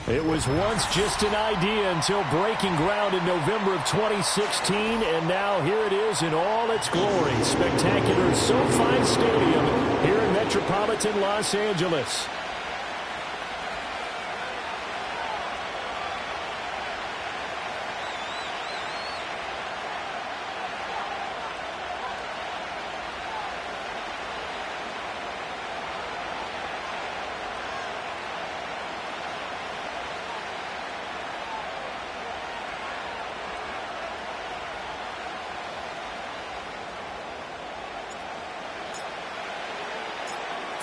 It was once just an idea until breaking ground in November of 2016, and now here it is in all its glory. Spectacular SoFi Stadium here in metropolitan Los Angeles.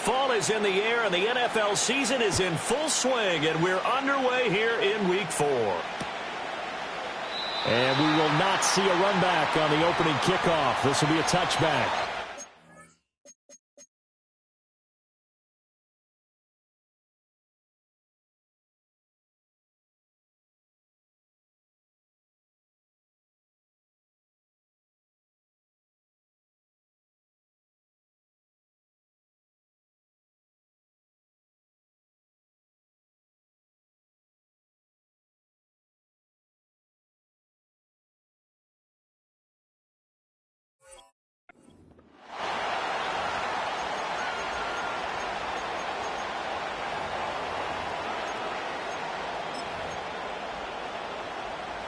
Fall is in the air, and the NFL season is in full swing, and we're underway here in Week 4. And we will not see a run back on the opening kickoff. This will be a touchback.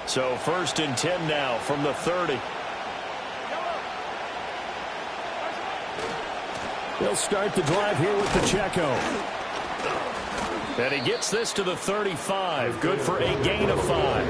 So 1st and 10 now from the 30. They'll start the drive here with Pacheco. And he gets this to the 35. Good for a gain of 5.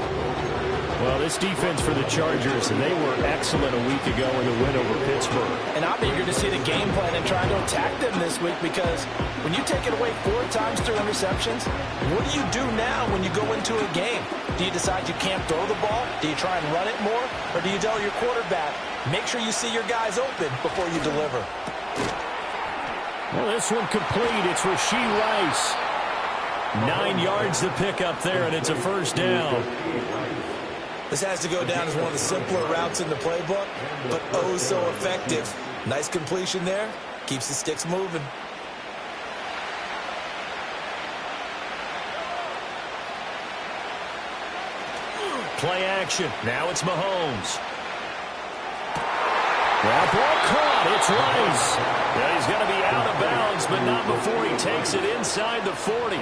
Well, this defense for the Chargers, and they were excellent a week ago in the win over Pittsburgh. And I'm eager to see the game plan and try to attack them this week, because when you take it away 4 times through interceptions, what do you do now when you go into a game? Do you decide you can't throw the ball? Do you try and run it more? Or do you tell your quarterback, make sure you see your guys open before you deliver? Well, this one complete. It's Rashee Rice. 9 yards to pick up there, and it's a first down. This has to go down as one of the simpler routes in the playbook, but oh so effective. Nice completion there. Keeps the sticks moving. Play action. Now it's Mahomes. That ball caught. It's Rice. Yeah, he's going to be out of bounds, but not before he takes it inside the 40.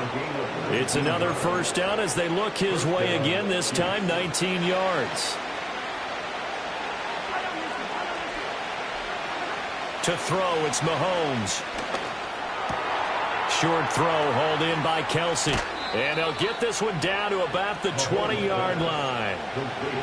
It's another first down as they look his way again, this time 19 yards. To throw, it's Mahomes. Short throw, hauled in by Kelsey. And they'll get this one down to about the 20-yard line.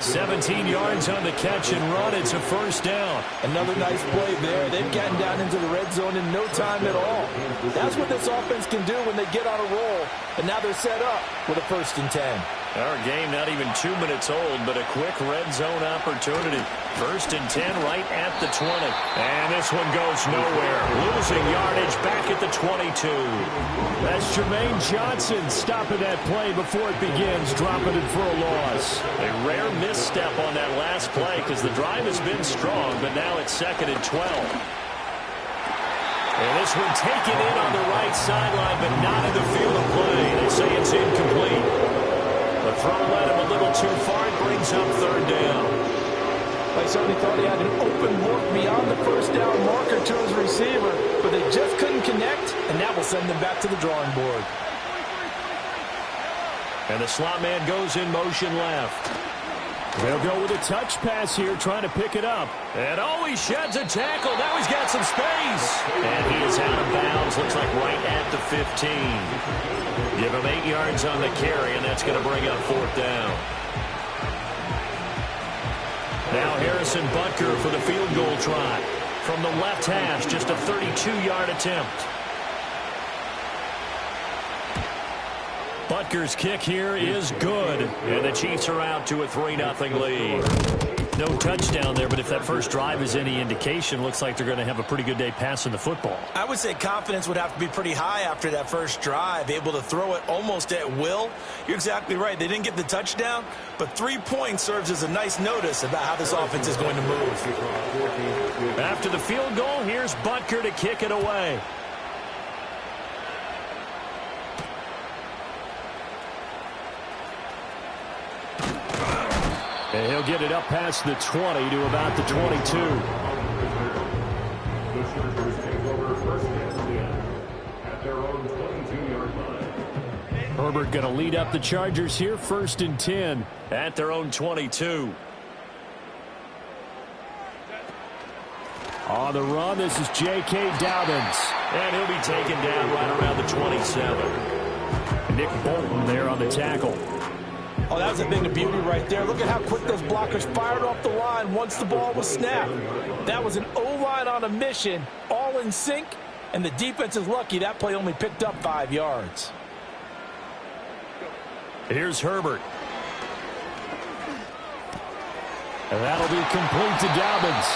17 yards on the catch and run. It's a first down. Another nice play there. They've gotten down into the red zone in no time at all. That's what this offense can do when they get on a roll. And now they're set up with a 1st and 10. Our game not even 2 minutes old, but a quick red zone opportunity. 1st and 10 right at the 20. And this one goes nowhere. Losing yardage back at the 22. That's Jermaine Johnson stopping that play before it begins, dropping it for a loss. A rare misstep on that last play because the drive has been strong, but now it's 2nd and 12. And this one taken in on the right sideline, but not in the field of play. They say it's incomplete. The throw led him a little too far. It brings up 3rd down. They certainly thought he had an open look beyond the first down marker to his receiver, but they just couldn't connect, and that will send them back to the drawing board. And the slot man goes in motion left. They'll go with a touch pass here, trying to pick it up. And oh, he sheds a tackle. Now he's got some space. And he is out of bounds. Looks like right at the 15. Give him 8 yards on the carry, and that's going to bring up 4th down. Now Harrison Butker for the field goal try. From the left hash, just a 32-yard attempt. Butker's kick here is good, and the Chiefs are out to a 3-0 lead. No touchdown there, but if that first drive is any indication, looks like they're going to have a pretty good day passing the football. I would say confidence would have to be pretty high after that first drive, able to throw it almost at will. You're exactly right. They didn't get the touchdown, but 3 points serves as a nice notice about how this offense is going to move. After the field goal, here's Butker to kick it away. And he'll get it up past the 20 to about the 22. Herbert going to lead up the Chargers here, 1st and 10. At their own 22. On the run, this is J.K. Dobbins. And he'll be taken down right around the 27. Nick Bolton there on the tackle. Oh, that was a thing of beauty right there. Look at how quick those blockers fired off the line once the ball was snapped. That was an O-line on a mission, all in sync, and the defense is lucky that play only picked up 5 yards. Here's Herbert. And that'll be complete to Dobbins.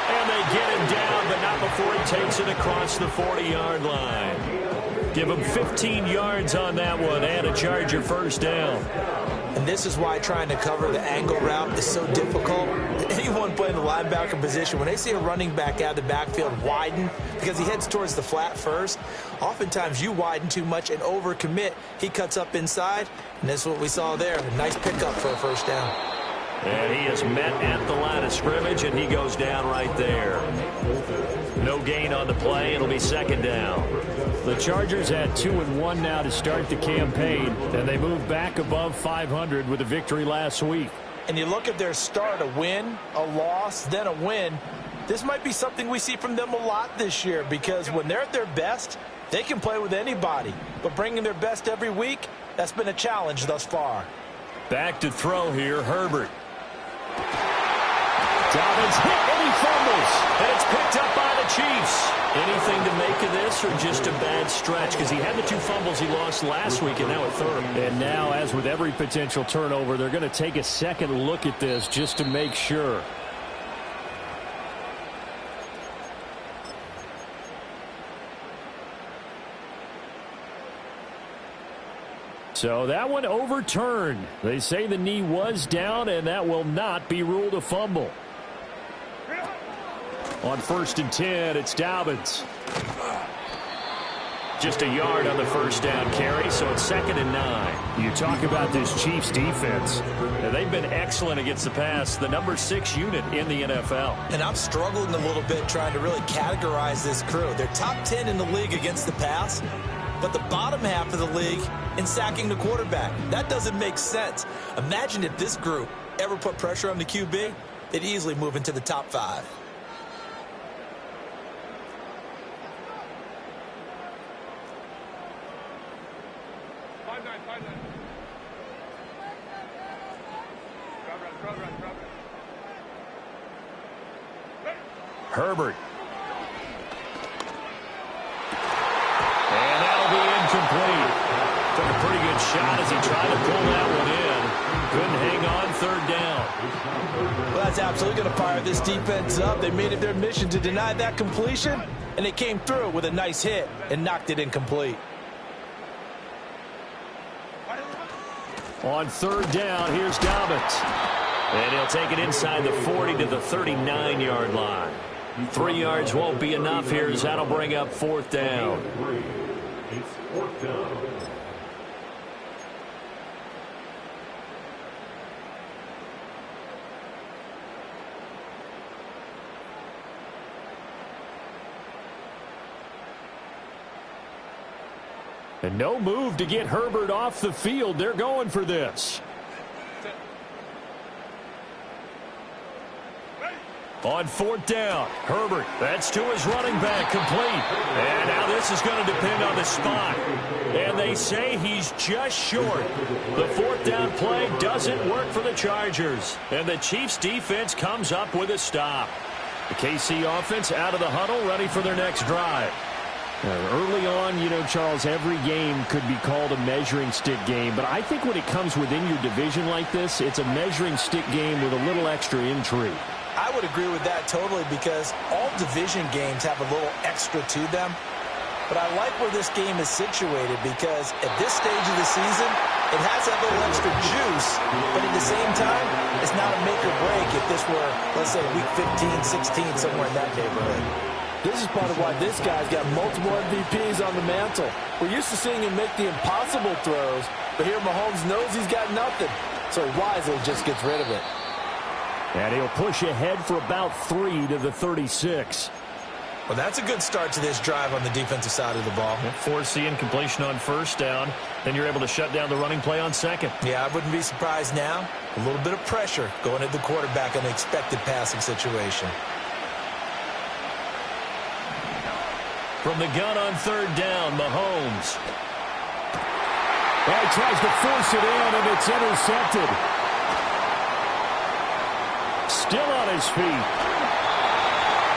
And they get him down, but not before he takes it across the 40-yard line. Give him 15 yards on that one and a Charger first down. And this is why trying to cover the angle route is so difficult. Anyone playing the linebacker position, when they see a running back out of the backfield widen because he heads towards the flat first, oftentimes you widen too much and overcommit. He cuts up inside, and this is what we saw there. A nice pickup for a first down. And he is met at the line of scrimmage, and he goes down right there. No gain on the play. It'll be 2nd down. The Chargers at 2-1 now to start the campaign, and they move back above 500 with a victory last week. And you look at their start, a win, a loss, then a win. This might be something we see from them a lot this year, because when they're at their best, they can play with anybody. But bringing their best every week, that's been a challenge thus far. Back to throw here, Herbert. Dobbins hit and he fumbles. And it's picked up by the Chiefs. Anything to make of this or just a bad stretch? Because he had the 2 fumbles he lost last week and now a 3rd. And now, as with every potential turnover, they're going to take a second look at this just to make sure. So that one overturned. They say the knee was down, and that will not be ruled a fumble. On 1st and 10, it's Dobbins. Just a yard on the first down carry, so it's 2nd and 9. You talk about this Chiefs defense. Now, they've been excellent against the pass, the number 6 unit in the NFL. And I'm struggling a little bit trying to really categorize this crew. They're top 10 in the league against the pass, but the bottom half of the league in sacking the quarterback. That doesn't make sense. Imagine if this group ever put pressure on the QB, they'd easily move into the top 5. Herbert. And that'll be incomplete. Took a pretty good shot as he tried to pull that one in. Couldn't hang on 3rd down. Well, that's absolutely going to fire this defense up. They made it their mission to deny that completion, and they came through with a nice hit and knocked it incomplete. On 3rd down, here's Dobbins. And he'll take it inside the 40 to the 39-yard line. 3 yards won't be enough here as that'll bring up 4th down. It's 4th down. And no move to get Herbert off the field. They're going for this. On 4th down, Herbert, that's to his running back, complete. And now this is going to depend on the spot. And they say he's just short. The 4th down play doesn't work for the Chargers. And the Chiefs defense comes up with a stop. The KC offense out of the huddle, ready for their next drive. Early on, you know, Charles, every game could be called a measuring stick game. But I think when it comes within your division like this, it's a measuring stick game with a little extra intrigue. I would agree with that totally, because all division games have a little extra to them. But I like where this game is situated, because at this stage of the season, it has that little extra juice, but at the same time, it's not a make or break if this were, let's say, week 15, 16, somewhere in that neighborhood. This is part of why this guy's got multiple MVPs on the mantle. We're used to seeing him make the impossible throws, but here Mahomes knows he's got nothing, so he wisely just gets rid of it. And he'll push ahead for about 3 to the 36. Well, that's a good start to this drive on the defensive side of the ball. Force the incompletion on first down. Then you're able to shut down the running play on second. Yeah, I wouldn't be surprised now. A little bit of pressure going at the quarterback in an expected passing situation. From the gun on third down, Mahomes. Well, he tries to force it in, and it's intercepted. Still on his feet.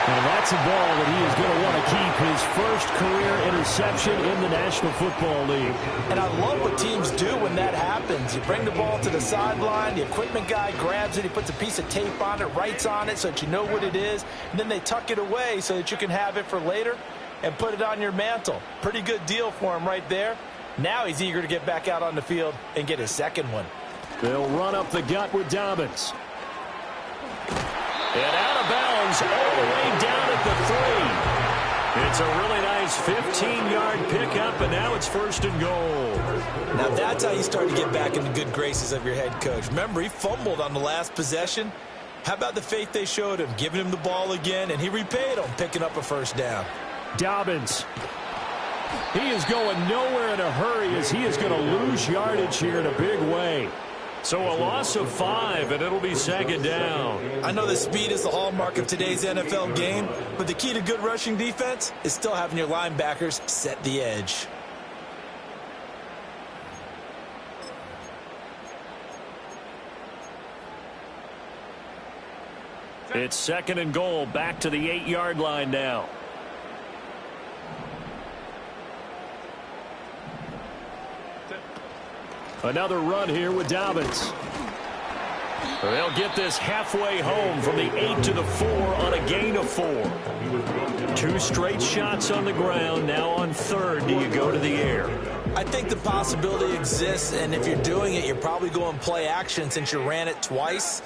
And that's a ball that he is going to want to keep, his first career interception in the National Football League. And I love what teams do when that happens. You bring the ball to the sideline, the equipment guy grabs it, he puts a piece of tape on it, writes on it so that you know what it is, and then they tuck it away so that you can have it for later and put it on your mantle. Pretty good deal for him right there. Now he's eager to get back out on the field and get his second one. They'll run up the gut with Dobbins. And out of bounds all the way down at the 3. It's a really nice 15-yard pickup, and now it's first and goal. Now that's how you start to get back in the good graces of your head coach. Remember, he fumbled on the last possession. How about the faith they showed him, giving him the ball again, and he repaid him, picking up a first down. Dobbins. He is going nowhere in a hurry as he is going to lose yardage here in a big way. So a loss of 5, and it'll be second down. I know that speed is the hallmark of today's NFL game, but the key to good rushing defense is still having your linebackers set the edge. It's second and goal, back to the 8-yard line now. Another run here with Dobbins. They'll get this halfway home from the 8 to the 4 on a gain of 4. 2 straight shots on the ground. Now on third, do you go to the air? I think the possibility exists, and if you're doing it, you're probably going play action since you ran it twice.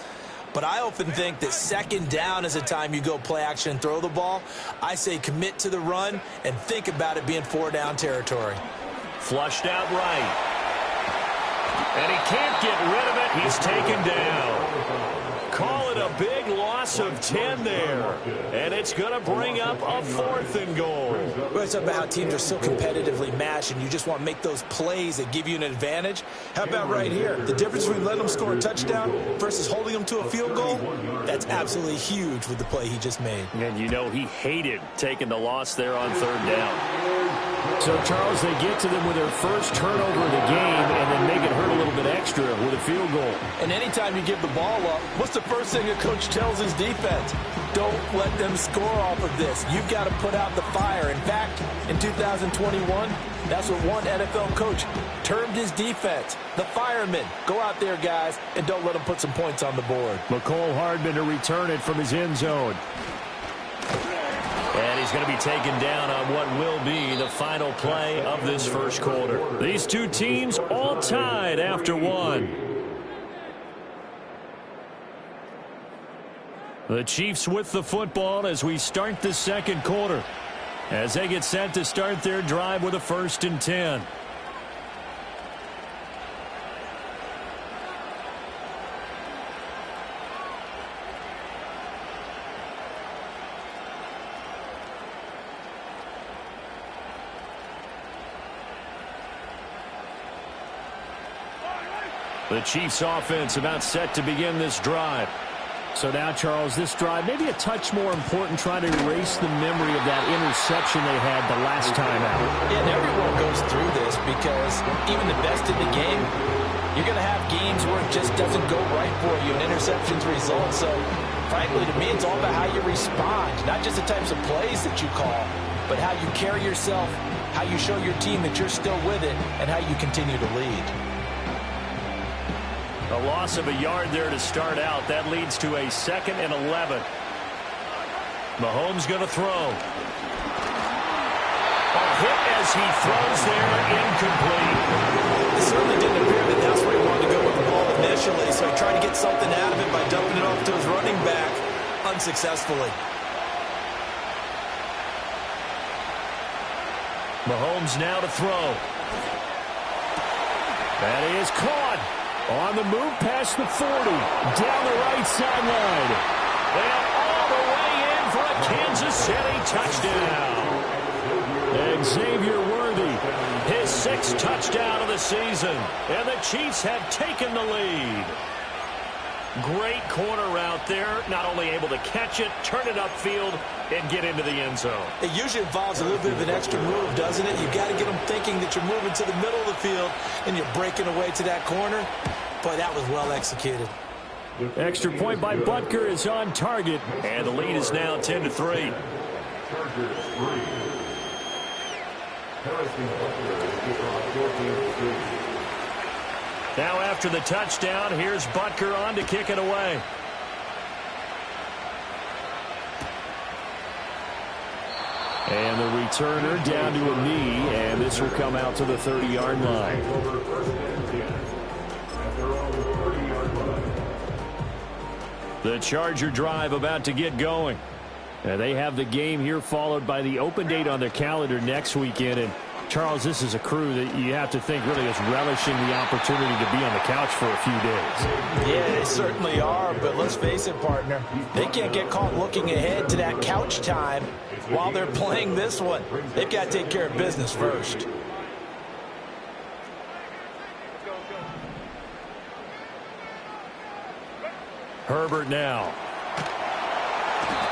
But I often think that second down is a time you go play action and throw the ball. I say commit to the run and think about it being 4-down territory. Flushed out right. And he can't get rid of it. He's taken down. Call it a big loss of 10 there. And it's going to bring up a 4th and goal. Well, it's about how teams are so competitively matched, and you just want to make those plays that give you an advantage. How about right here? The difference between letting them score a touchdown versus holding them to a field goal, that's absolutely huge with the play he just made. And you know he hated taking the loss there on third down. So, Charles, they get to them with their first turnover of the game and then make it hurt a little bit extra with a field goal. And anytime you give the ball up, what's the first thing a coach tells his defense? Don't let them score off of this. You've got to put out the fire. In fact, in 2021, that's what one NFL coach termed his defense, the firemen. Go out there, guys, and don't let them put some points on the board. McCole Hardman to return it from his end zone. And he's going to be taken down on what will be the final play of this first quarter. These two teams all tied after 1. The Chiefs with the football as we start the second quarter, as they get set to start their drive with a 1st and 10. The Chiefs offense about set to begin this drive. So now, Charles, this drive maybe a touch more important, trying to erase the memory of that interception they had the last time out. Yeah, and everyone goes through this because even the best in the game, you're going to have games where it just doesn't go right for you, and interceptions result. So, frankly, to me, it's all about how you respond, not just the types of plays that you call, but how you carry yourself, how you show your team that you're still with it, and how you continue to lead. A loss of a yard there to start out. That leads to a 2nd and 11. Mahomes going to throw. A hit as he throws there, incomplete. It certainly didn't appear that that's where he wanted to go with the ball initially, so he tried to get something out of it by dumping it off to his running back unsuccessfully. Mahomes now to throw. That is caught. On the move past the 40. Down the right sideline. And all the way in for a Kansas City touchdown. And Xavier Worthy. His 6th touchdown of the season. And the Chiefs have taken the lead. Great corner route there. Not only able to catch it, turn it upfield, and get into the end zone. It usually involves a little bit of an extra move, doesn't it? You've got to get them thinking that you're moving to the middle of the field and you're breaking away to that corner. Boy, that was well executed. Extra point by Butker is on target. And the lead is now 10-3. Chargers 3. Harrison Butker to kick off 14-3. Now after the touchdown, here's Butker on to kick it away. And the returner down to a knee, and this will come out to the 30-yard line. The Charger drive about to get going. And they have the game here followed by the open date on their calendar next weekend. And Charles, this is a crew that you have to think really is relishing the opportunity to be on the couch for a few days. Yeah, they certainly are, but let's face it, partner. They can't get caught looking ahead to that couch time while they're playing this one. They've got to take care of business first. Herbert now.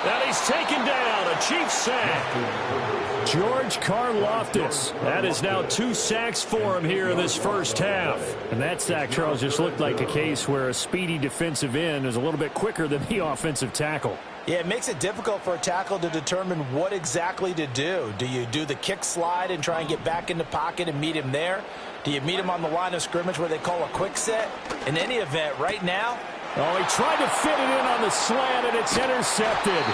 And he's taken down. A Chiefs sack. George Karlaftis. That is now 2 sacks for him here in this first half. And that sack, Charles, just looked like a case where a speedy defensive end is a little bit quicker than the offensive tackle. Yeah, it makes it difficult for a tackle to determine what exactly to do. Do you do the kick slide and try and get back in the pocket and meet him there? Do you meet him on the line of scrimmage where they call a quick set? In any event, right now, oh, he tried to fit it in on the slant, and it's intercepted.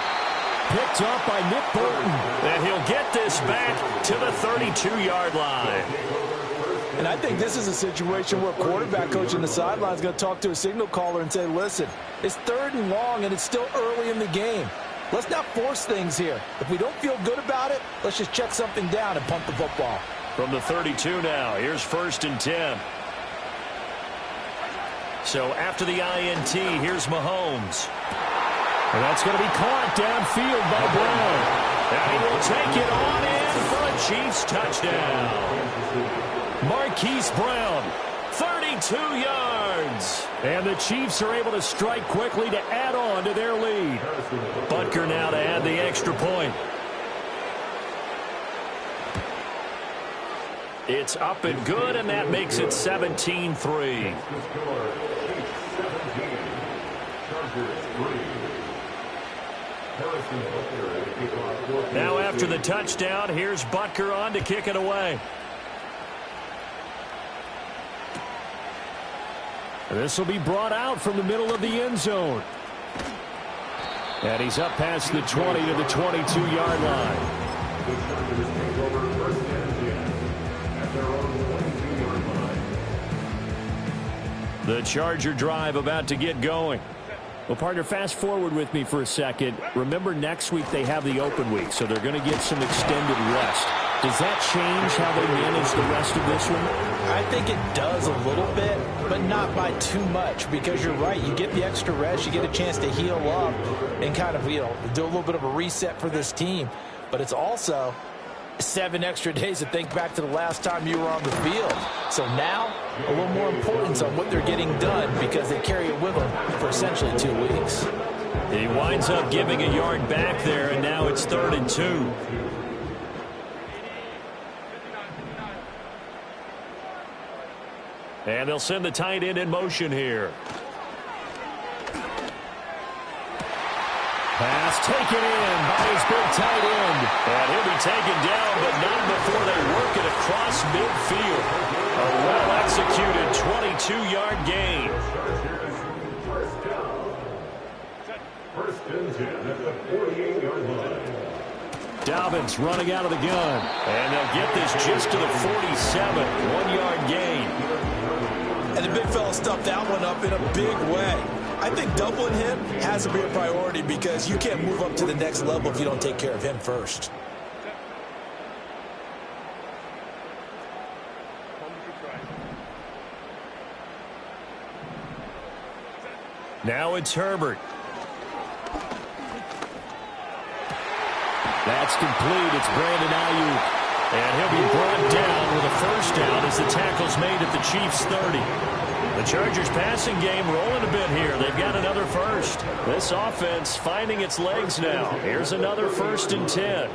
Picked up by Nick Bolton. And he'll get this back to the 32-yard line. and I think this is a situation where a quarterback coach in the sideline is going to talk to a signal caller and say, listen, it's 3rd and long, and it's still early in the game. Let's not force things here. If we don't feel good about it, let's just check something down and punt the football. From the 32 now, here's 1st and 10. So after the INT, here's Mahomes. And that's going to be caught downfield by Brown. And he will take it on in for a Chiefs touchdown. Marquise Brown, 32 yards. and the Chiefs are able to strike quickly to add on to their lead. Butker now to add the extra point. It's up and good, and that makes it 17-3. Now after the touchdown, here's Butker on to kick it away. This will be brought out from the middle of the end zone. And he's up past the 20 to the 22-yard line. The Charger drive about to get going. Well, partner, fast forward with me for a second. Remember, next week they have the open week, so they're going to get some extended rest. Does that change how they manage the rest of this one? I think it does a little bit, but not by too much, because you're right. You get the extra rest, you get a chance to heal up and kind of, do a little bit of a reset for this team. But it's also 7 extra days to think back to the last time you were on the field. So now, a little more importance on what they're getting done, because they carry it with them for essentially 2 weeks. He winds up giving a yard back there, and now it's 3rd and 2. And they'll send the tight end in motion here. Pass taken in by his big tight end. And he'll be taken down, but not before they work it across midfield. A well-executed 22-yard gain. First and 10 at the 48-yard line. Dobbins running out of the gun. And they'll get this just to the 47. 1-yard gain. And the big fella stuffed that one up in a big way. I think doubling him has to be a priority, because you can't move up to the next level if you don't take care of him first. Now it's Herbert. That's complete. It's Brandon Ayuk. And he'll be brought down with a first down as the tackle's made at the Chiefs' 30. The Chargers passing game rolling a bit here. They've got another first. This offense finding its legs now. Here's another 1st and 10.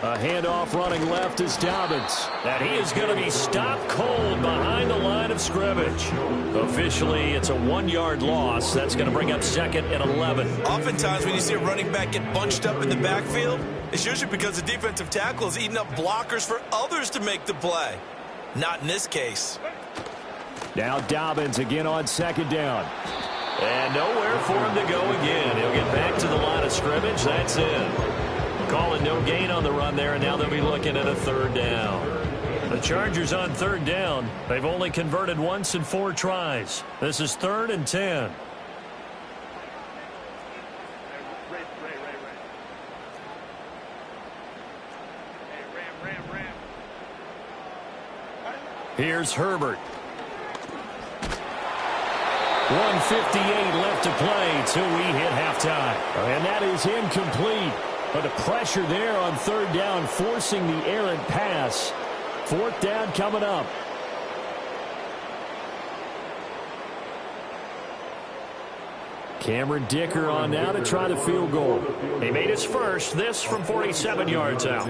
A handoff running left is Dobbins. And he is going to be stopped cold behind the line of scrimmage. Officially, it's a 1-yard loss. That's going to bring up 2nd and 11. Oftentimes when you see a running back get bunched up in the backfield, it's usually because the defensive tackle is eating up blockers for others to make the play. Not in this case. Now Dobbins again on 2nd down. And nowhere for him to go again. He'll get back to the line of scrimmage. That's it. Calling no gain on the run there, and now they'll be looking at a 3rd down. The Chargers on 3rd down. They've only converted once in 4 tries. This is 3rd and 10. Here's Herbert. 1:58 left to play till we hit halftime. And that is incomplete. But the pressure there on 3rd down, forcing the errant pass. 4th down coming up. Cameron Dicker on now to try the field goal. He made his first, this from 47 yards out.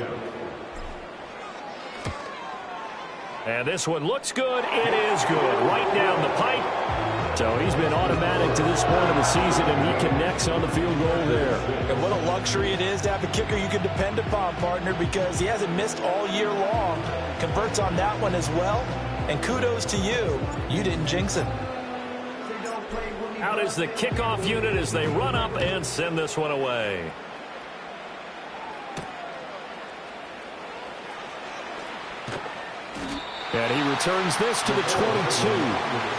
And this one looks good. It is good. Right down the pipe. So he's been automatic to this point of the season, and he connects on the field goal there. And what a luxury it is to have a kicker you can depend upon, partner, because he hasn't missed all year long. Converts on that one as well. And kudos to you. You didn't jinx it. Out is the kickoff unit as they run up and send this one away. And he returns this to the 22.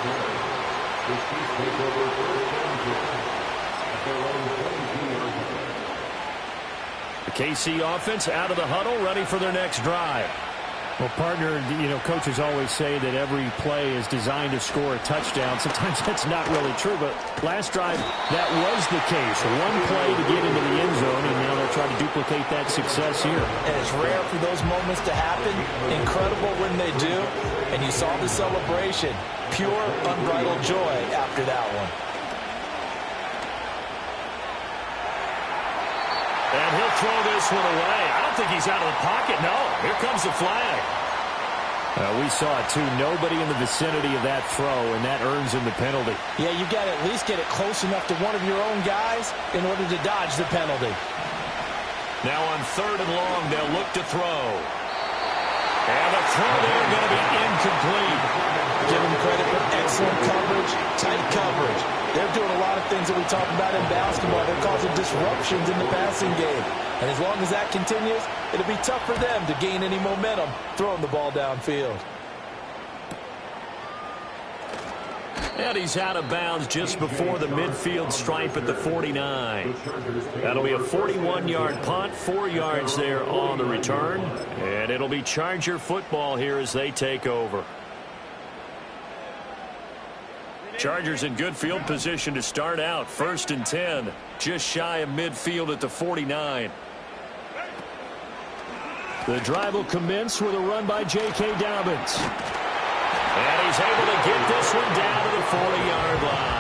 The KC offense out of the huddle, ready for their next drive. Well, partner, you know, coaches always say that every play is designed to score a touchdown. Sometimes that's not really true, but last drive, that was the case. One play to get into the end zone, and now they'll try to duplicate that success here. And it's rare for those moments to happen. Incredible when they do. And you saw the celebration. Pure, unbridled joy after that one. And he'll throw this one away. I don't think he's out of the pocket. No, here comes the flag. We saw it, too. Nobody in the vicinity of that throw, and that earns him the penalty. Yeah, you got to at least get it close enough to one of your own guys in order to dodge the penalty. Now on 3rd and long, they'll look to throw. And the throw there going to be incomplete. Give them credit for excellent coverage, tight coverage. They're doing a lot of things that we talk about in basketball. They're causing disruptions in the passing game. And as long as that continues, it'll be tough for them to gain any momentum throwing the ball downfield. And he's out of bounds just before the midfield stripe at the 49. That'll be a 41-yard punt, 4 yards there on the return. And it'll be Charger football here as they take over. Chargers in good field position to start out. 1st and 10, just shy of midfield at the 49. The drive will commence with a run by J.K. Dobbins. And he's able to get this one down to the 40-yard line.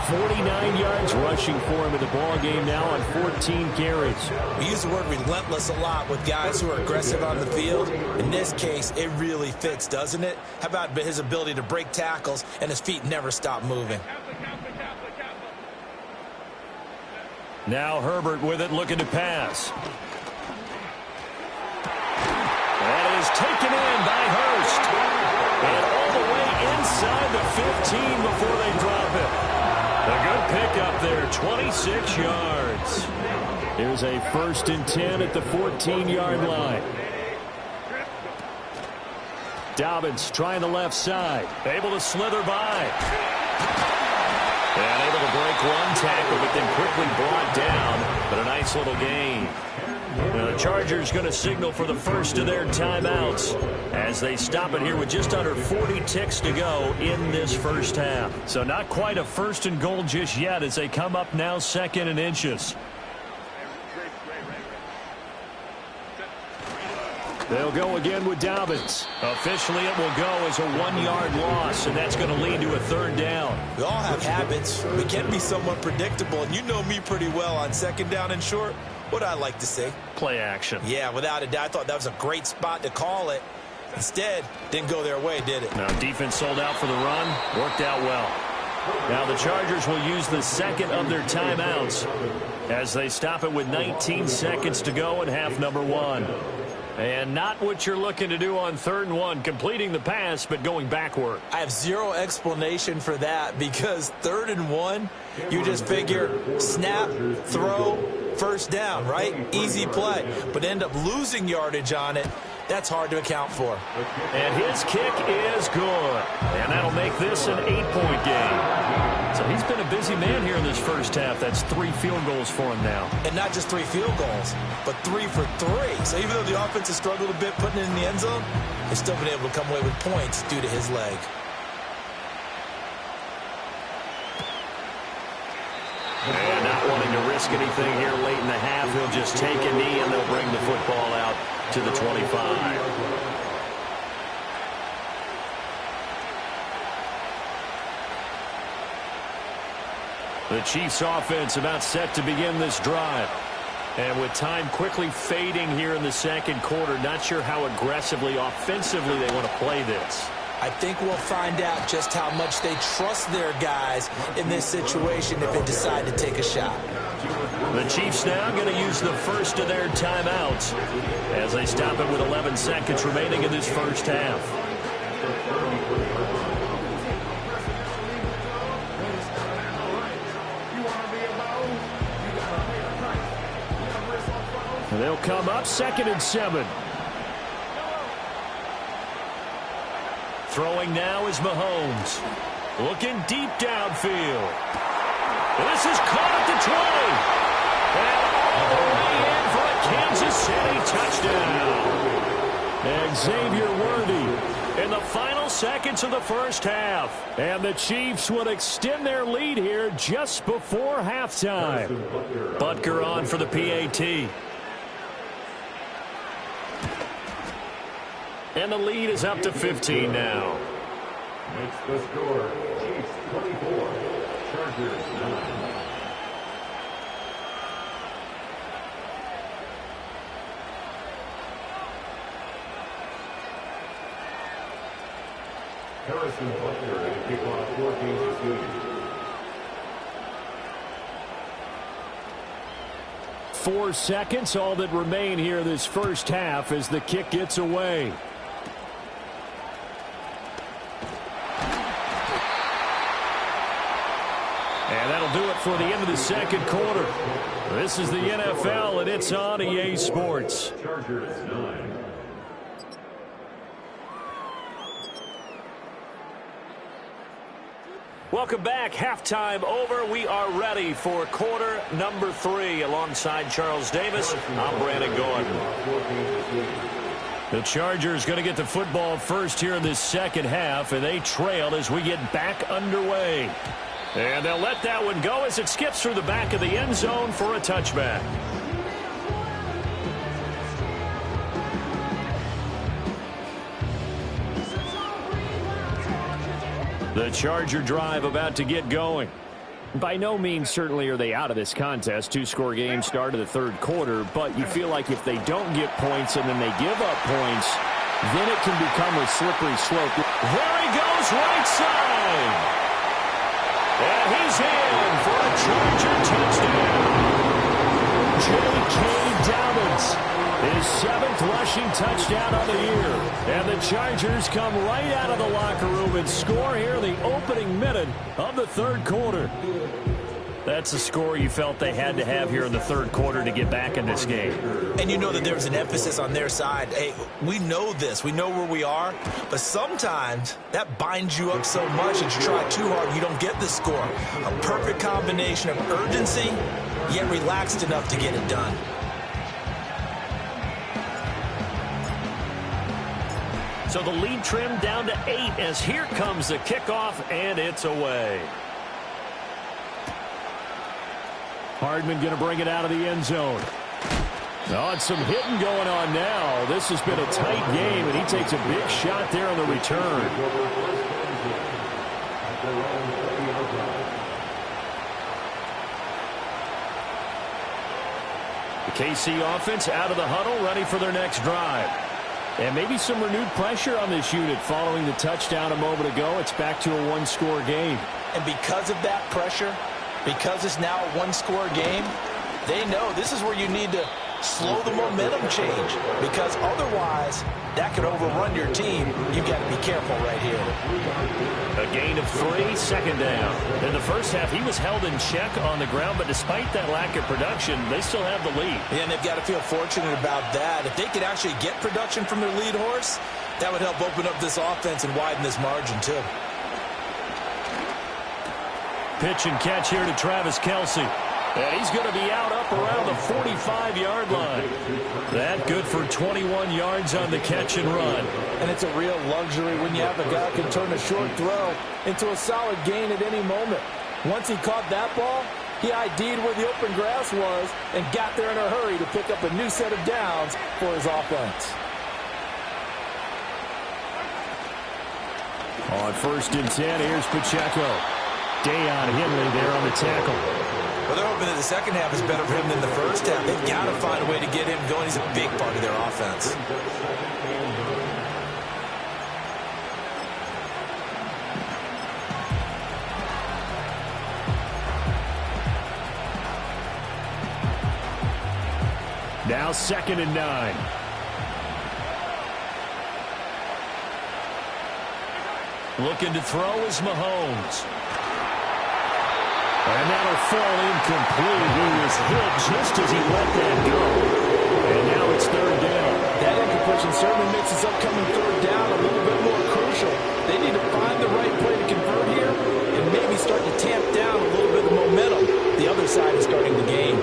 49 yards rushing for him in the ball game now on 14 carries. We use the word relentless a lot with guys who are aggressive on the field. In this case, it really fits, doesn't it? How about his ability to break tackles and his feet never stop moving? Now Herbert with it, looking to pass. That is taken in by Hurst. And all the way inside the 15 before they drop it. A good pickup there, 26 yards. Here's a 1st and 10 at the 14-yard line. Dobbins trying the left side. Able to slither by. And able to break one tackle, but then quickly brought down. But a nice little gain. Now the Chargers going to signal for the first of their timeouts as they stop it here with just under 40 ticks to go in this first half. So not quite a first and goal just yet as they come up now second and inches. They'll go again with Dobbins. Officially, it will go as a 1-yard loss, and that's going to lead to a third down. We all have habits. We can be somewhat predictable, and you know me pretty well on second down and short. What I like to say? Play action. Yeah, without a doubt. I thought that was a great spot to call it. Instead, didn't go their way, did it? Now, defense sold out for the run. Worked out well. Now, the Chargers will use the second of their timeouts as they stop it with 19 seconds to go in half number 1. And not what you're looking to do on 3rd and 1, completing the pass, but going backward. I have zero explanation for that because 3rd and 1, you just figure snap, throw, first down, right? Easy play. But end up losing yardage on it. That's hard to account for. And his kick is good. And that'll make this an 8-point game. So he's been a busy man here in this first half. That's 3 field goals for him now. And not just 3 field goals, but 3 for 3. So even though the offense has struggled a bit putting it in the end zone, they've still been able to come away with points due to his leg. And not wanting to risk anything here late in the half, he'll just take a knee and they'll bring the football out to the 25. The Chiefs offense about set to begin this drive. And with time quickly fading here in the second quarter, not sure how aggressively, offensively they want to play this. I think we'll find out just how much they trust their guys in this situation if they decide to take a shot. The Chiefs now going to use the first of their timeouts as they stop it with 11 seconds remaining in this first half. They'll come up 2nd and 7. Throwing now is Mahomes. Looking deep downfield. This is caught at the 20. And all the way in for a Kansas City touchdown. And Xavier Worthy in the final seconds of the first half. And the Chiefs would extend their lead here just before halftime. Butker on for the PAT. And the lead is up to 15 now. It's the score. Chiefs 24, Chargers 9. Harrison Butker and kickoff for Kansas City. 4 seconds, all that remain here this first half as the kick gets away. And that'll do it for the end of the second quarter. This is the NFL, and it's on EA Sports. Chargers 9. Welcome back. Halftime over. We are ready for quarter number 3. Alongside Charles Davis, I'm Brandon Gordon. The Chargers going to get the football first here in this second half, and they trail as we get back underway. And they'll let that one go as it skips through the back of the end zone for a touchback. The Charger drive about to get going. By no means certainly are they out of this contest. 2-score game start of the third quarter, but you feel like if they don't get points and then they give up points, then it can become a slippery slope. There he goes, right side. And he's in for a Charger touchdown. J.K. Dobbins, his 7th rushing touchdown of the year. And the Chargers come right out of the locker room and score here in the opening minute of the third quarter. That's a score you felt they had to have here in the third quarter to get back in this game. And you know that there was an emphasis on their side. Hey, we know this. We know where we are. But sometimes that binds you up so much that you try too hard, you don't get the score. A perfect combination of urgency, yet relaxed enough to get it done. So the lead trimmed down to 8 as here comes the kickoff, and it's away. Hardman going to bring it out of the end zone. Oh, it's some hitting going on now. This has been a tight game, and he takes a big shot there on the return. The KC offense out of the huddle, ready for their next drive. And maybe some renewed pressure on this unit following the touchdown a moment ago. It's back to a one-score game. And because of that pressure, because it's now a one-score game, they know this is where you need to slow the momentum change, because otherwise that could overrun your team. You've got to be careful right here. A gain of 3, second down. In the first half, he was held in check on the ground, but despite that lack of production, they still have the lead. Yeah, and they've got to feel fortunate about that. If they could actually get production from their lead horse, that would help open up this offense and widen this margin too. Pitch and catch here to Travis Kelce. And he's going to be out up around the 45-yard line. That good for 21 yards on the catch and run. And it's a real luxury when you have a guy who can turn a short throw into a solid gain at any moment. Once he caught that ball, he ID'd where the open grass was and got there in a hurry to pick up a new set of downs for his offense. On 1st and 10, here's Pacheco. Deion Henley there on the tackle. Well, they're hoping that the second half is better for him than the first half. They've got to find a way to get him going. He's a big part of their offense. Now 2nd and 9. Looking to throw is Mahomes. And that'll fall incomplete. He was hit just as he let that go. And now it's 3rd down. That incompletion certainly makes this upcoming 3rd down a little bit more crucial. They need to find the right play to convert here and maybe start to tamp down a little bit of momentum. The other side is starting the game.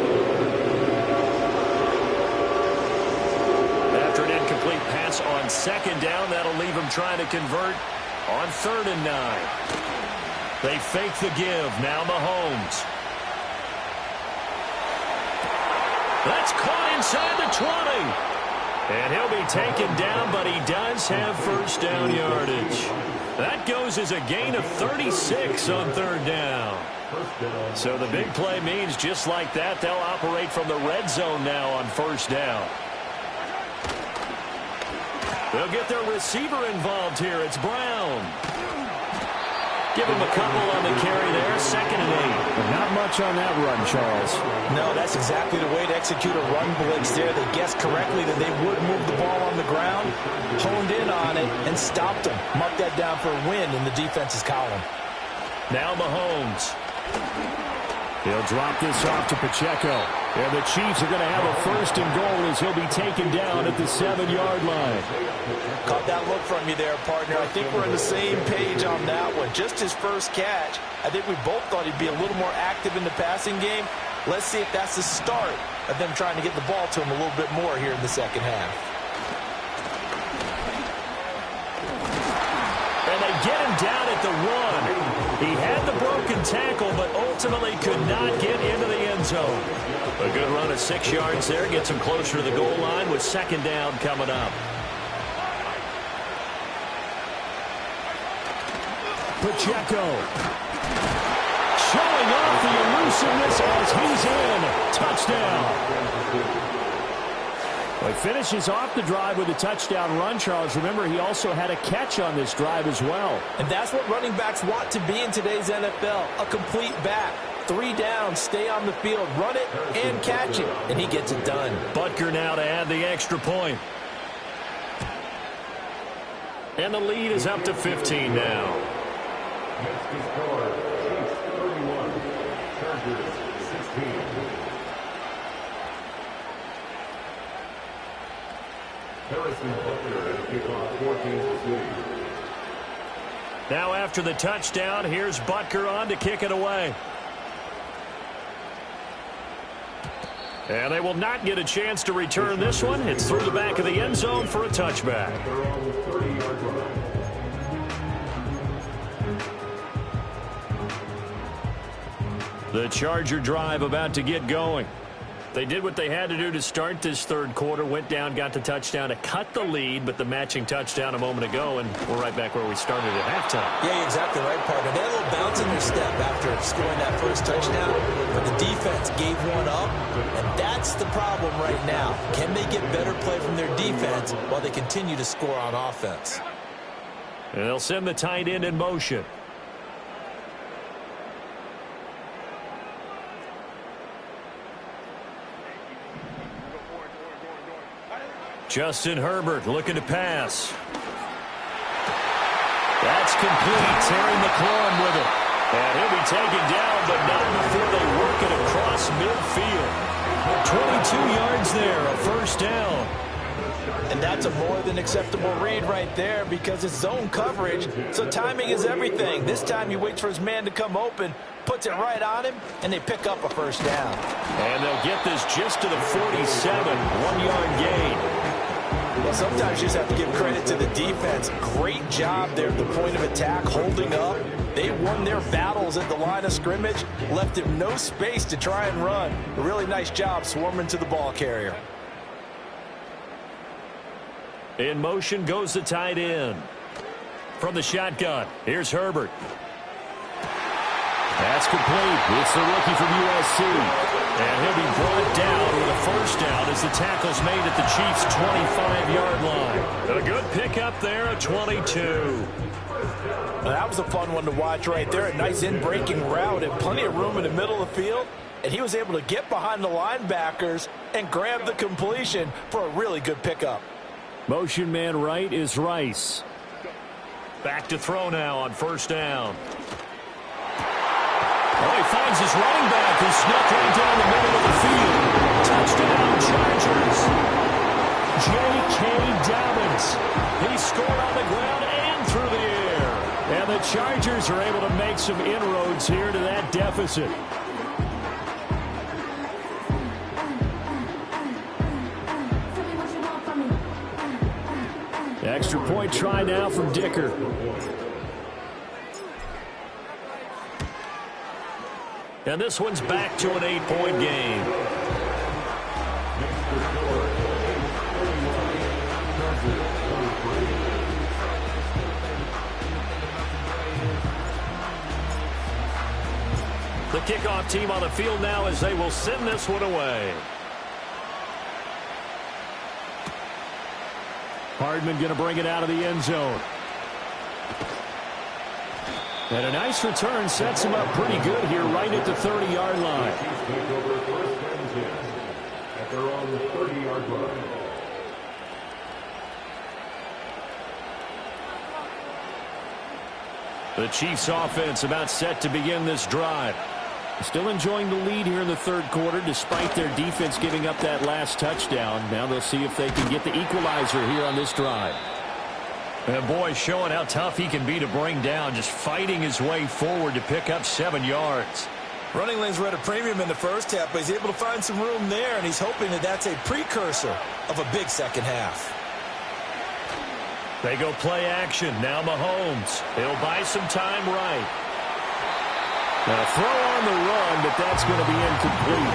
After an incomplete pass on 2nd down, that'll leave him trying to convert on 3rd and 9. They fake the give. Now Mahomes. That's caught inside the 20. And he'll be taken down, but he does have 1st down yardage. That goes as a gain of 36 on 3rd down. So the big play means just like that, they'll operate from the red zone now on 1st down. They'll get their receiver involved here. It's Brown. Give him a couple on the carry there. 2nd and 8. Not much on that run, Charles. No, that's exactly the way to execute a run blitz there. They guessed correctly that they would move the ball on the ground, honed in on it, and stopped them. Mark that down for a win in the defense's column. Now Mahomes. He'll drop this off to Pacheco. And the Chiefs are going to have a 1st and goal as he'll be taken down at the 7-yard line. Caught that look from you there, partner. I think we're on the same page on that one. Just his first catch. I think we both thought he'd be a little more active in the passing game. Let's see if that's the start of them trying to get the ball to him a little bit more here in the second half. And they get him down at the 1. He had the broken tackle, but ultimately could not get into the end zone. A good run of 6 yards there. Gets him closer to the goal line with 2nd down coming up. Pacheco. Showing off the elusiveness as he's in. Touchdown. Well, he finishes off the drive with a touchdown run, Charles. Remember, he also had a catch on this drive as well. And that's what running backs want to be in today's NFL, a complete back. 3 down, stay on the field, run it, and catch it. And he gets it done. Butker now to add the extra point. And the lead is up to 15 now. Next to score, Chiefs 31, Chargers 16. Harrison Butker at kickoff 14-3. Now after the touchdown, here's Butker on to kick it away. And they will not get a chance to return this one. It's through the back of the end zone for a touchback. They're on the 30-yard line. The Charger drive about to get going. They did what they had to do to start this third quarter. Went down, got the touchdown to cut the lead, but the matching touchdown a moment ago, and we're right back where we started at halftime. Yeah, you're exactly right, partner. They had a little bounce in their step after scoring that first touchdown, but the defense gave one up, and that's the problem right now. Can they get better play from their defense while they continue to score on offense? And they'll send the tight end in motion. Justin Herbert looking to pass. That's complete. Terry McLaurin with it. And he'll be taken down, but not before they work it across midfield. 22 yards there, a first down. And that's a more than acceptable read right there because it's zone coverage, so timing is everything. This time he waits for his man to come open, puts it right on him, and they pick up a first down. And they'll get this just to the 47, 1-yard gain. Well, sometimes you just have to give credit to the defense. Great job there at the point of attack, holding up. They won their battles at the line of scrimmage, left him no space to try and run. A really nice job swarming to the ball carrier. In motion goes the tight end. From the shotgun, here's Herbert. That's complete. It's the rookie from USC. And he'll be brought down with a first down as the tackle's made at the Chiefs' 25-yard line. A good pickup there at 22. Well, that was a fun one to watch right there. A nice in-breaking route and plenty of room in the middle of the field. And he was able to get behind the linebackers and grab the completion for a really good pickup. Motion man right is Rice. Back to throw now on first down. Oh, he finds his running back who snuck right down the middle of the field. Touchdown, Chargers. J.K. Dobbins. He scored on the ground and through the air. And the Chargers are able to make some inroads here to that deficit. Extra point try now from Dicker. And this one's back to an 8-point game. The kickoff team on the field now as they will send this one away. Hardman going to bring it out of the end zone. And a nice return sets him up pretty good here right at the 30-yard line. They're on the 30-yard line. The Chiefs offense about set to begin this drive. Still enjoying the lead here in the third quarter despite their defense giving up that last touchdown. Now they'll see if they can get the equalizer here on this drive. And boy, showing how tough he can be to bring down, just fighting his way forward to pick up 7 yards. Running lanes were at a premium in the first half, but he's able to find some room there, and he's hoping that that's a precursor of a big second half. They go play action. Now Mahomes. He'll buy some time right. Now a throw on the run, but that's going to be incomplete.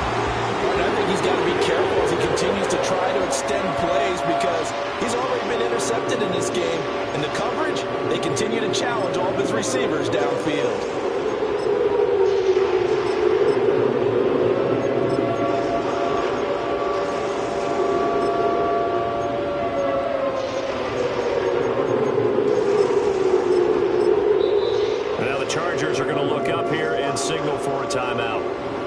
And I think he's got to be careful as he continues to try to extend plays because he's already been intercepted in this game. And the coverage, they continue to challenge all of his receivers downfield. Chargers are going to look up here and signal for a timeout.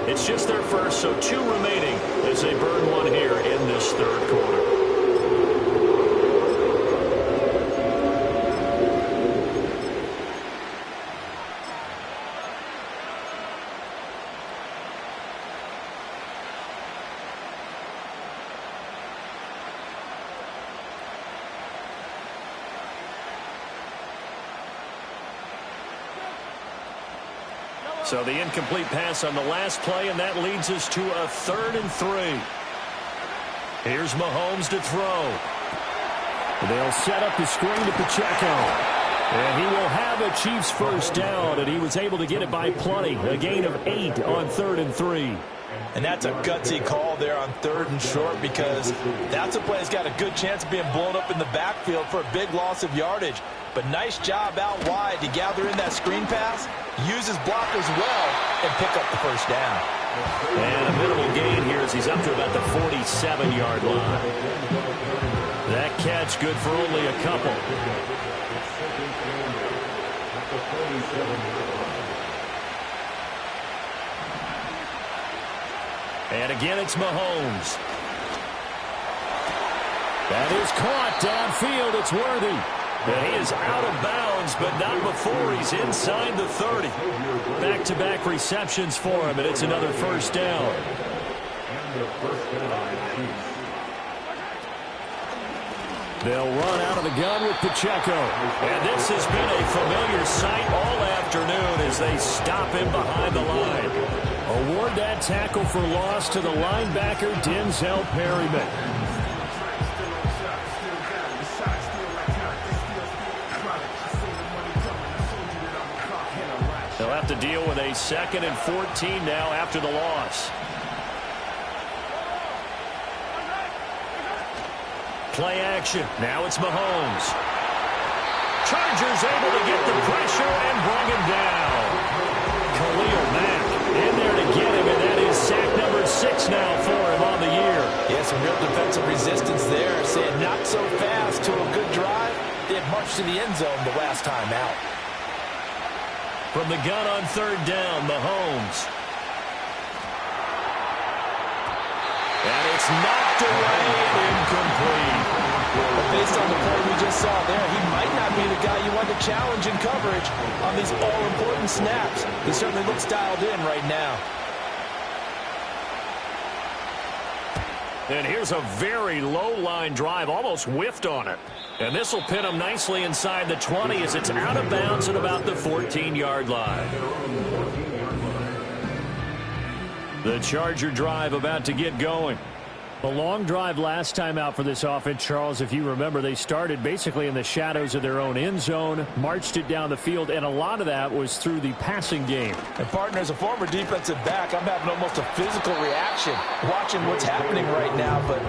It's just their first, so 2 remaining as they burn one here in this third quarter. So the incomplete pass on the last play, and that leads us to a 3rd and 3. Here's Mahomes to throw. They'll set up the screen to Pacheco. And he will have a Chiefs first down, and he was able to get it by plenty. A gain of 8 on 3rd and 3. And that's a gutsy call there on 3rd and short, because that's a play that's got a good chance of being blown up in the backfield for a big loss of yardage. But nice job out wide to gather in that screen pass, use his blockers well, and pick up the first down. And a minimal gain here as he's up to about the 47-yard line. That catch good for only a couple. And again, it's Mahomes. That is caught downfield. It's Worthy. And he is out of bounds, but not before he's inside the 30. Back-to-back receptions for him, and it's another first down. They'll run out of the gun with Pacheco. And this has been a familiar sight all afternoon as they stop him behind the line. Award that tackle for loss to the linebacker, Denzel Perryman. They'll have to deal with a 2nd and 14 now after the loss. Play action. Now it's Mahomes. Chargers able to get the pressure and bring him down. Khalil Mack in there to get him, and that is sack number 6 now for him on the year. Yeah, some real defensive resistance there. Saying not so fast to a good drive. They had marched to the end zone the last time out. From the gun on 3rd down, Mahomes. And it's knocked away and incomplete. But based on the play we just saw there, he might not be the guy you want to challenge in coverage on these all-important snaps. He certainly looks dialed in right now. And here's a very low-line drive, almost whiffed on it. And this will pin him nicely inside the 20 as it's out of bounds at about the 14-yard line. The Charger drive about to get going. A long drive last time out for this offense, Charles. If you remember, they started basically in the shadows of their own end zone, marched it down the field, and a lot of that was through the passing game. And, partner, as a former defensive back, I'm having almost a physical reaction watching what's happening right now. But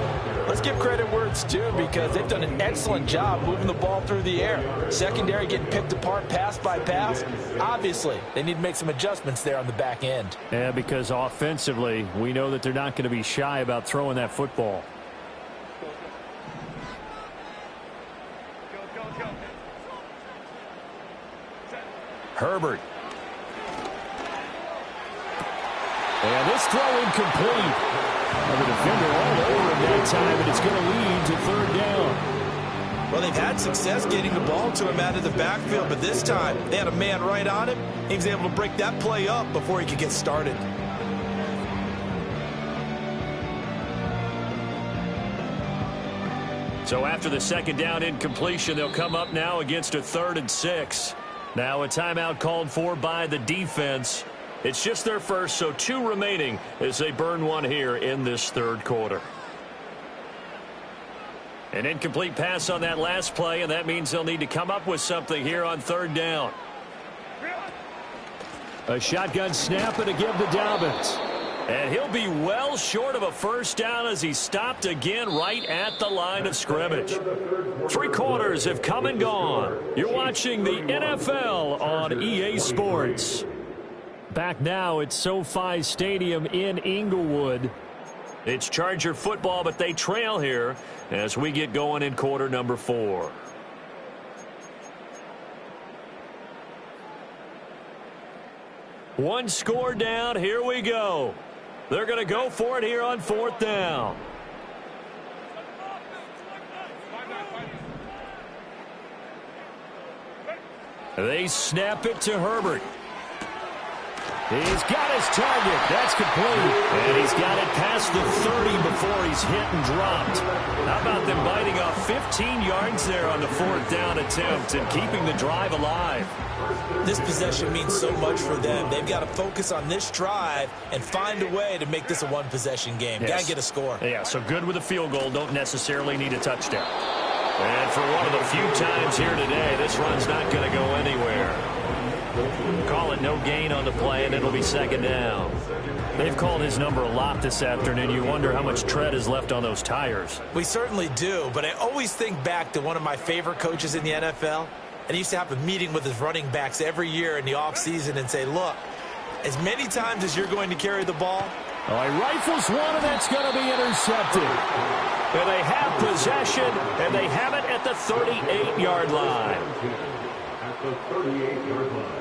let's give credit where it's due, because they've done an excellent job moving the ball through the air. Secondary getting picked apart pass by pass. Obviously, they need to make some adjustments there on the back end. Yeah, because offensively, we know that they're not going to be shy about throwing that football. Herbert. And this throw incomplete. The defender all over him that time, and it's going to lead to 3rd down. Well, they've had success getting the ball to him out of the backfield, but this time they had a man right on him. He was able to break that play up before he could get started. So after the 2nd down incompletion, they'll come up now against a 3rd and 6. Now a timeout called for by the defense. It's just their first, so 2 remaining as they burn one here in this 3rd quarter. An incomplete pass on that last play, and that means they'll need to come up with something here on 3rd down. A shotgun snap and a give to Dobbins. And he'll be well short of a first down as he stopped again right at the line of scrimmage. 3 quarters have come and gone. You're watching the NFL on EA Sports. Back now at SoFi Stadium in Inglewood. It's Charger football, but they trail here as we get going in quarter number 4. One score down. Here we go. They're going to go for it here on 4th down. They snap it to Herbert. He's got his target. That's complete. And he's got it past the 30 before he's hit and dropped. How about them biting off 15 yards there on the 4th down attempt and keeping the drive alive? This possession means so much for them. They've got to focus on this drive and find a way to make this a one-possession game. Yes. Got to get a score. Yeah, so good with a field goal. Don't necessarily need a touchdown. And for one of the few times here today, this run's not going to go anywhere. Call it no gain on the play, and it'll be 2nd down. They've called his number a lot this afternoon. You wonder how much tread is left on those tires. We certainly do, but I always think back to one of my favorite coaches in the NFL. And he used to have a meeting with his running backs every year in the offseason and say, look, as many times as you're going to carry the ball. Oh, he rifles one, and that's going to be intercepted. And they have possession, and they have it at the 38-yard line. At the 38-yard line.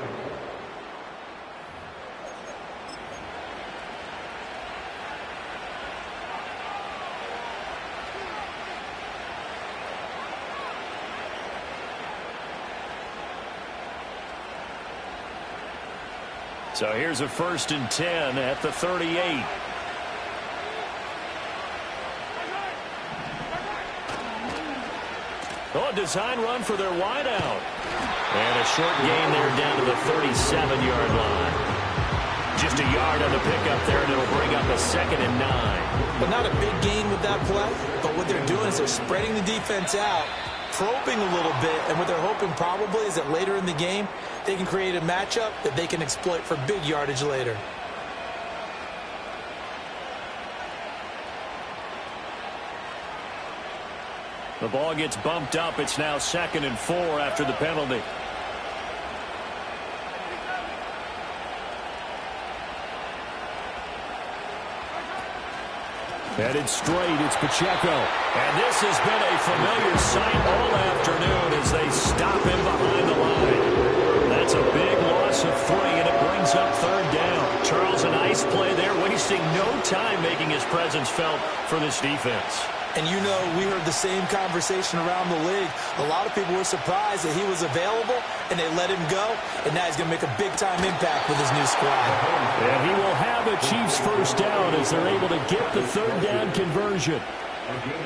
So here's a 1st and 10 at the 38. Oh, a design run for their wideout. And a short gain there down to the 37-yard line. Just a yard on the pickup there, and it'll bring up a 2nd and 9. But not a big gain with that play. But what they're doing is they're spreading the defense out, probing a little bit, and what they're hoping probably is that later in the game, they can create a matchup that they can exploit for big yardage later. The ball gets bumped up. It's now 2nd and 4 after the penalty. Headed straight, it's Pacheco. And this has been a familiar sight all afternoon as they stop him behind the line. That's a big loss of 3, and it brings up 3rd down. Charles, a nice play there, wasting no time making his presence felt for this defense. And you know, we heard the same conversation around the league. A lot of people were surprised that he was available, and they let him go. And now he's going to make a big-time impact with his new squad. And he will have a Chiefs 1st down as they're able to get the 3rd down conversion.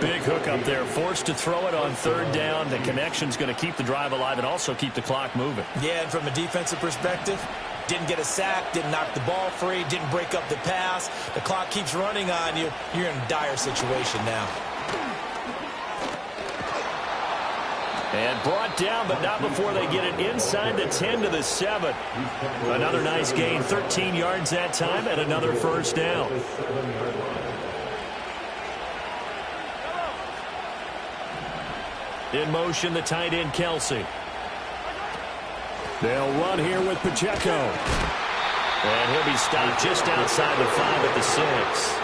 Big hook up there, forced to throw it on 3rd down. The connection's going to keep the drive alive and also keep the clock moving. Yeah, and from a defensive perspective, didn't get a sack, didn't knock the ball free, didn't break up the pass. The clock keeps running on you. You're in a dire situation now. And brought down, but not before they get it inside the 10 to the 7. Another nice gain, 13 yards that time, and another 1st down. In motion, the tight end, Kelsey. They'll run here with Pacheco. And he'll be stopped just outside the 5 at the 6.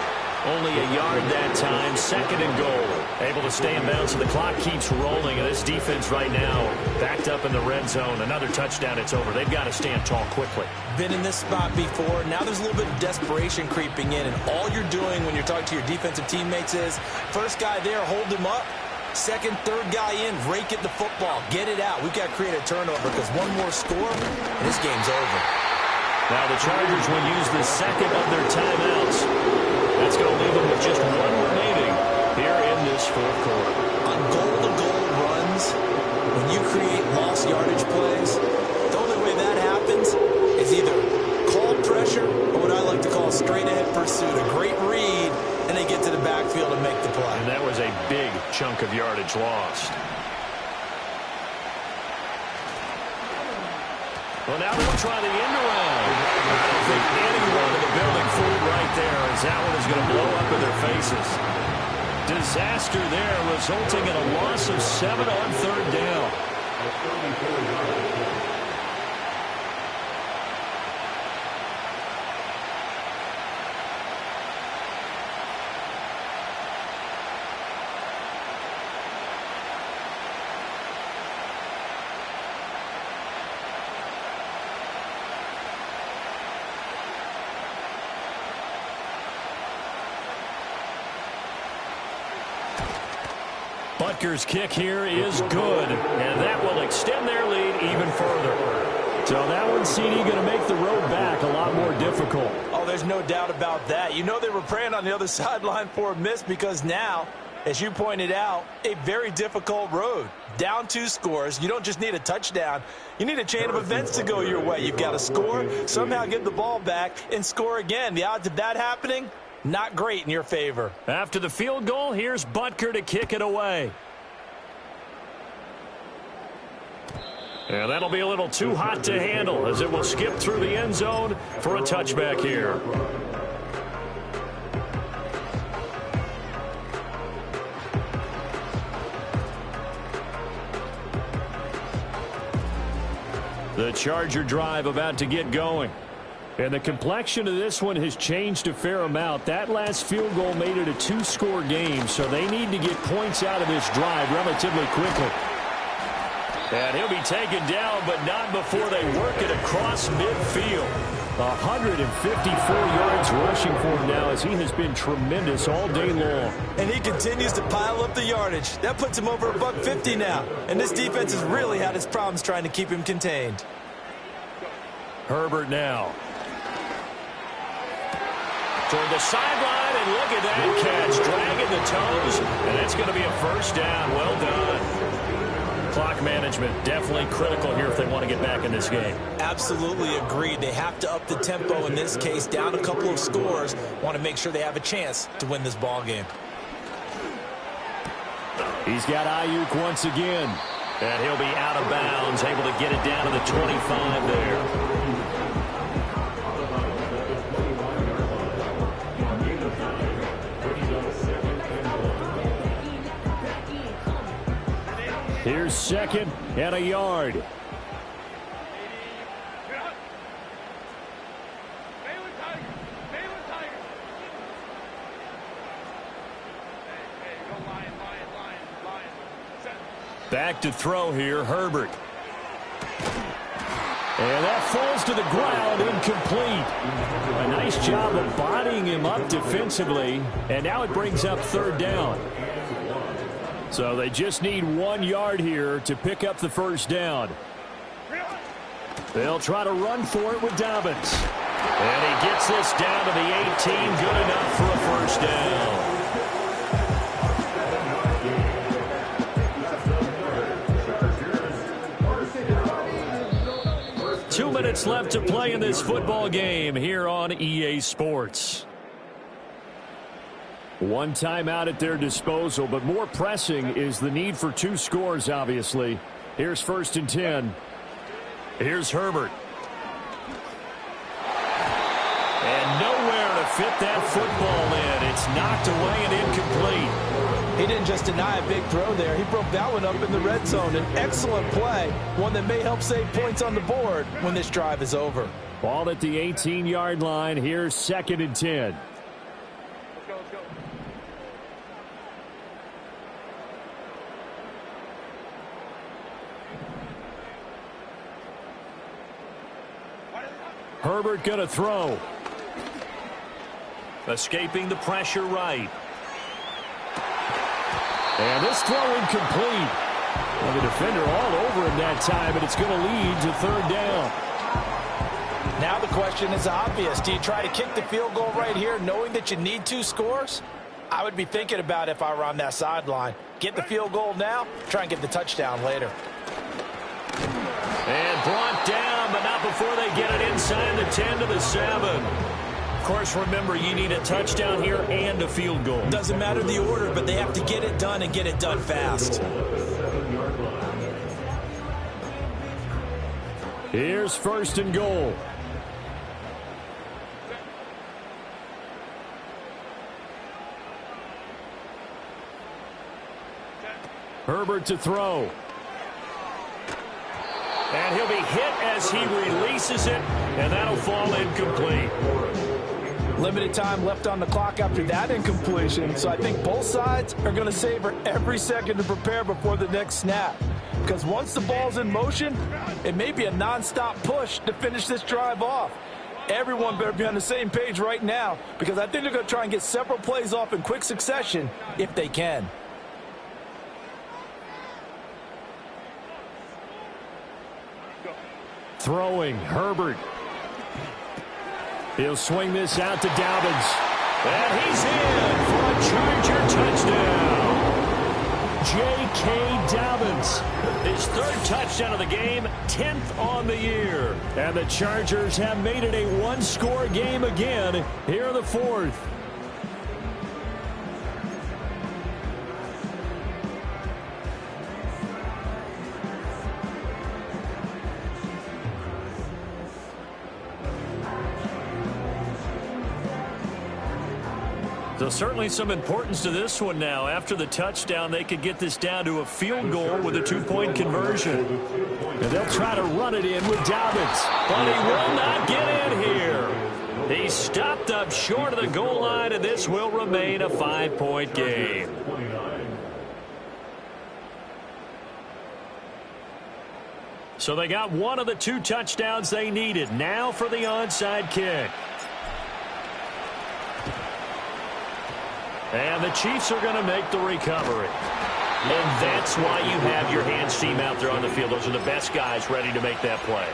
Only a yard that time, 2nd and goal. Able to stay in bounds, so the clock keeps rolling. And this defense right now backed up in the red zone. Another touchdown, it's over. They've got to stand tall quickly. Been in this spot before. Now there's a little bit of desperation creeping in. And all you're doing when you're talking to your defensive teammates is, first guy there, hold him up. 2nd, 3rd guy in, rake at the football. Get it out. We've got to create a turnover because one more score, and this game's over. Now the Chargers will use the 2nd of their timeouts. That's going to leave them with just 1 remaining here in this 4th quarter. On goal-to-goal runs, when you create lost yardage plays, the only way that happens is either called pressure or what I like to call straight-ahead pursuit. A great read, and they get to the backfield and make the play. And that was a big chunk of yardage lost. Well, now they'll try the end around. I don't think anyone in the building fooled right there, as that one is going to blow up in their faces. Disaster there, resulting in a loss of 7 on 3rd down. Butker's kick here is good, and that will extend their lead even further. So that one, CD, going to make the road back a lot more difficult. Oh, there's no doubt about that. You know they were praying on the other sideline for a miss because now, as you pointed out, a very difficult road. Down 2 scores. You don't just need a touchdown. You need a chain of events to go your way. You've got to score, somehow get the ball back, and score again. The odds of that happening, not great in your favor. After the field goal, here's Butker to kick it away. And that'll be a little too hot to handle as it will skip through the end zone for a touchback here. The Charger drive about to get going. And the complexion of this one has changed a fair amount. That last field goal made it a 2-score game, so they need to get points out of this drive relatively quickly. And he'll be taken down, but not before they work it across midfield. 154 yards rushing for him now as he has been tremendous all day long. And he continues to pile up the yardage. That puts him over $150 now. And this defense has really had its problems trying to keep him contained. Herbert now. Toward the sideline, and look at that catch. Dragging the toes, and it's going to be a first down. Well done. Clock management definitely critical here if they want to get back in this game. Absolutely agreed. They have to up the tempo in this case, down a couple of scores. Want to make sure they have a chance to win this ball game. He's got Ayuk once again. And he'll be out of bounds, able to get it down to the 25 there. Here's second and a yard. Back to throw here, Herbert. And that falls to the ground, incomplete. A nice job of bodying him up defensively, and now it brings up third down. So they just need 1 yard here to pick up the first down. They'll try to run for it with Dobbins. And he gets this down to the 18, good enough for a first down. 2 minutes left to play in this football game here on EA Sports. 1 timeout at their disposal, but more pressing is the need for 2 scores, obviously. Here's first and 10. Here's Herbert. And nowhere to fit that football in. It's knocked away and incomplete. He didn't just deny a big throw there. He broke that one up in the red zone. An excellent play, one that may help save points on the board when this drive is over. Ball at the 18-yard line. Here's second and 10. Herbert going to throw. Escaping the pressure right. And this throw incomplete. Well, the defender all over him that time, but it's going to lead to third down. Now the question is obvious. Do you try to kick the field goal right here knowing that you need 2 scores? I would be thinking about if I were on that sideline. Get the field goal now, try and get the touchdown later. And brought down, but not before they get it inside the 10 to the 7. Of course, remember, you need a touchdown here and a field goal. Doesn't matter the order, but they have to get it done and get it done fast. Here's first and goal. Herbert to throw. And he'll be hit as he releases it, and that'll fall incomplete. Limited time left on the clock after that incompletion, so I think both sides are going to savor every second to prepare before the next snap. Because once the ball's in motion, it may be a nonstop push to finish this drive off. Everyone better be on the same page right now, because I think they're going to try and get several plays off in quick succession if they can. Throwing, Herbert. He'll swing this out to Dobbins. And he's in for a Charger touchdown. J.K. Dobbins. His third touchdown of the game, 10th on the year. And the Chargers have made it a one-score game again here in the fourth. So certainly some importance to this one now. After the touchdown, they could get this down to a field goal with a two-point conversion. And they'll try to run it in with Dobbins. But he will not get in here. He's stopped up short of the goal line, and this will remain a 5-point game. So they got one of the two touchdowns they needed. Now for the onside kick. And the Chiefs are going to make the recovery. And that's why you have your hands team out there on the field. Those are the best guys ready to make that play.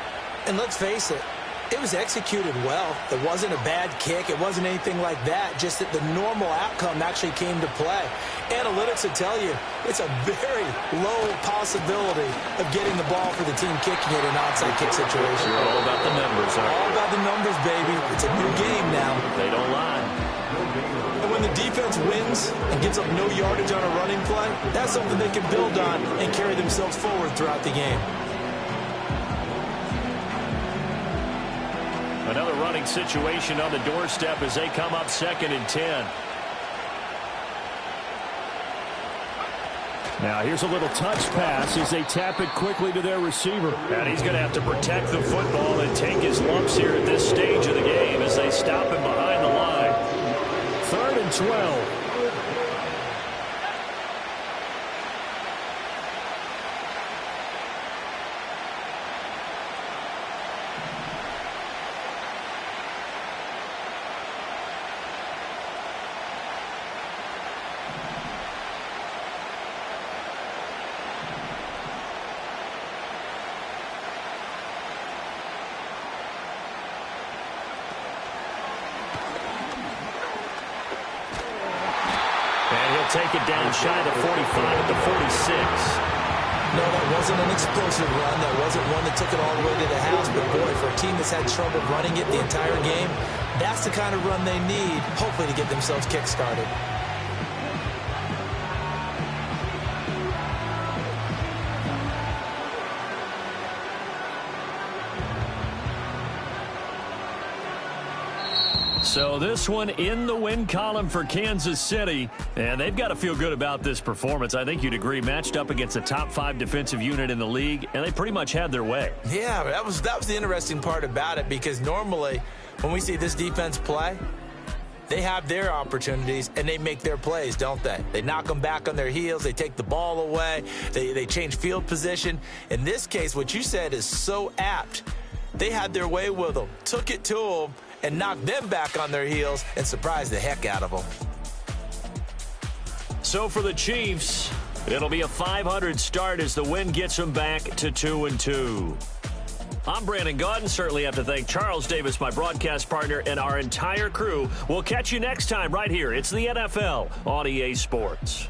And let's face it, it was executed well. It wasn't a bad kick. It wasn't anything like that. Just that the normal outcome actually came to play. Analytics will tell you it's a very low possibility of getting the ball for the team kicking it in an onside kick situation. You're all about the numbers, huh? All about the numbers, baby. It's a new game now. They don't lie. And when the defense wins and gives up no yardage on a running play, that's something they can build on and carry themselves forward throughout the game. Another running situation on the doorstep as they come up 2nd and 10. Now here's a little touch pass as they tap it quickly to their receiver. And he's going to have to protect the football and take his lumps here at this stage of the game as they stop him behind the line. 3rd and 12. Take it down shy of the 45 at the 46. No, that wasn't an explosive run. That wasn't one that took it all the way to the house. But, boy, for a team that's had trouble running it the entire game, that's the kind of run they need, hopefully, to get themselves kick-started. So this one in the win column for Kansas City, and they've got to feel good about this performance. I think you'd agree, matched up against a top 5 defensive unit in the league, and they pretty much had their way. Yeah, that was the interesting part about it, because normally when we see this defense play, they have their opportunities and they make their plays, don't they? They knock them back on their heels. They take the ball away. They change field position. In this case, what you said is so apt. They had their way with them, took it to them, and knocked them back on their heels and surprised the heck out of them. So for the Chiefs, it'll be a 500 start as the win gets them back to 2-2. I'm Brandon Gaudin. Certainly have to thank Charles Davis, my broadcast partner, and our entire crew. We'll catch you next time right here. It's the NFL on EA Sports.